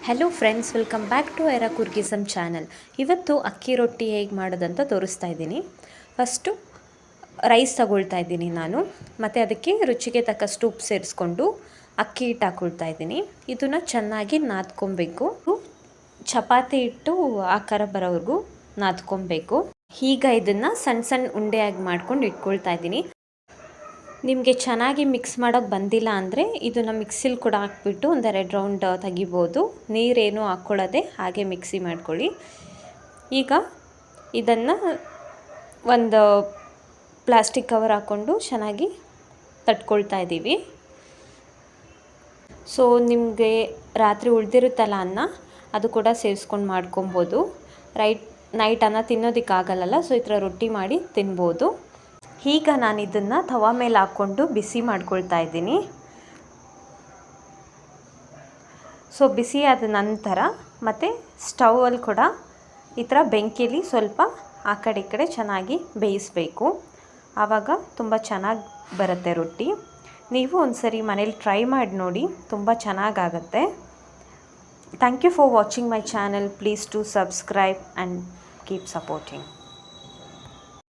Hello friends, welcome back to Aira Coorgism channel. ಇವತ್ತು ಅಕ್ಕಿ ರೊಟ್ಟಿ ಹೇಗೆ ಮಾಡೋದಂತ ತೋರಿಸ್ತಾ ಇದ್ದೀನಿ. ಫಸ್ಟು ರೈಸ್ ತಗೊಳ್ತಾ ಇದ್ದೀನಿ ನಾನು, ಮತ್ತು ಅದಕ್ಕೆ ರುಚಿಗೆ ತಕ್ಕಷ್ಟು ಉಪ್ಪು ಸೇರಿಸ್ಕೊಂಡು ಅಕ್ಕಿ ಹಿಟ್ಟು ಹಾಕ್ಕೊಳ್ತಾ ಇದ್ದೀನಿ. ಇದನ್ನು ಚೆನ್ನಾಗಿ ನಾದ್ಕೊಬೇಕು. ಚಪಾತಿ ಹಿಟ್ಟು ಆಕಾರ ಬರೋವರೆಗೂ ನಾದ್ಕೊಬೇಕು. ಈಗ ಇದನ್ನು ಸಣ್ಣ ಸಣ್ಣ ಉಂಡೆಯಾಗಿ ಮಾಡ್ಕೊಂಡು ಇಟ್ಕೊಳ್ತಾ ಇದ್ದೀನಿ. ನಿಮಗೆ ಚೆನ್ನಾಗಿ ಮಿಕ್ಸ್ ಮಾಡೋಕ್ಕೆ ಬಂದಿಲ್ಲ ಅಂದರೆ ಇದನ್ನು ಮಿಕ್ಸಿಲಿ ಕೂಡ ಹಾಕ್ಬಿಟ್ಟು ಒಂದೆರಡು ರೌಂಡ್ ತೆಗಿಬೋದು. ನೀರೇನು ಹಾಕ್ಕೊಳ್ಳೋದೆ ಹಾಗೆ ಮಿಕ್ಸಿ ಮಾಡ್ಕೊಳ್ಳಿ. ಈಗ ಇದನ್ನು ಒಂದು ಪ್ಲಾಸ್ಟಿಕ್ ಕವರ್ ಹಾಕ್ಕೊಂಡು ಚೆನ್ನಾಗಿ ತಟ್ಕೊಳ್ತಾ ಇದ್ದೀವಿ. ಸೊ ನಿಮಗೆ ರಾತ್ರಿ ಉಳಿದಿರುತ್ತಲ್ಲ ಅನ್ನ, ಅದು ಕೂಡ ಸೇರಿಸ್ಕೊಂಡು ಮಾಡ್ಕೊಬೋದು. ನೈಟ್ ಅನ್ನ ತಿನ್ನೋದಕ್ಕಾಗಲ್ಲ, ಸೊ ಈ ಥರ ರೊಟ್ಟಿ ಮಾಡಿ ತಿನ್ಬೋದು. ಈಗ ನಾನು ಇದನ್ನು ತವಾ ಮೇಲೆ ಹಾಕ್ಕೊಂಡು ಬಿಸಿ ಮಾಡ್ಕೊಳ್ತಾ ಇದ್ದೀನಿ. ಸೊ ಬಿಸಿ ಆದ ನಂತರ ಮತ್ತು ಸ್ಟವಲ್ಲಿ ಕೂಡ ಈ ಥರ ಬೆಂಕಿಲಿ ಸ್ವಲ್ಪ ಆ ಕಡೆ ಈ ಕಡೆ ಚೆನ್ನಾಗಿ ಬೇಯಿಸಬೇಕು. ಆವಾಗ ತುಂಬ ಚೆನ್ನಾಗಿ ಬರುತ್ತೆ ರೊಟ್ಟಿ. ನೀವು ಒಂದ್ಸರಿ ಮನೇಲಿ ಟ್ರೈ ಮಾಡಿ ನೋಡಿ, ತುಂಬ ಚೆನ್ನಾಗಾಗತ್ತೆ. Thank you for watching my channel. Please to subscribe and keep supporting.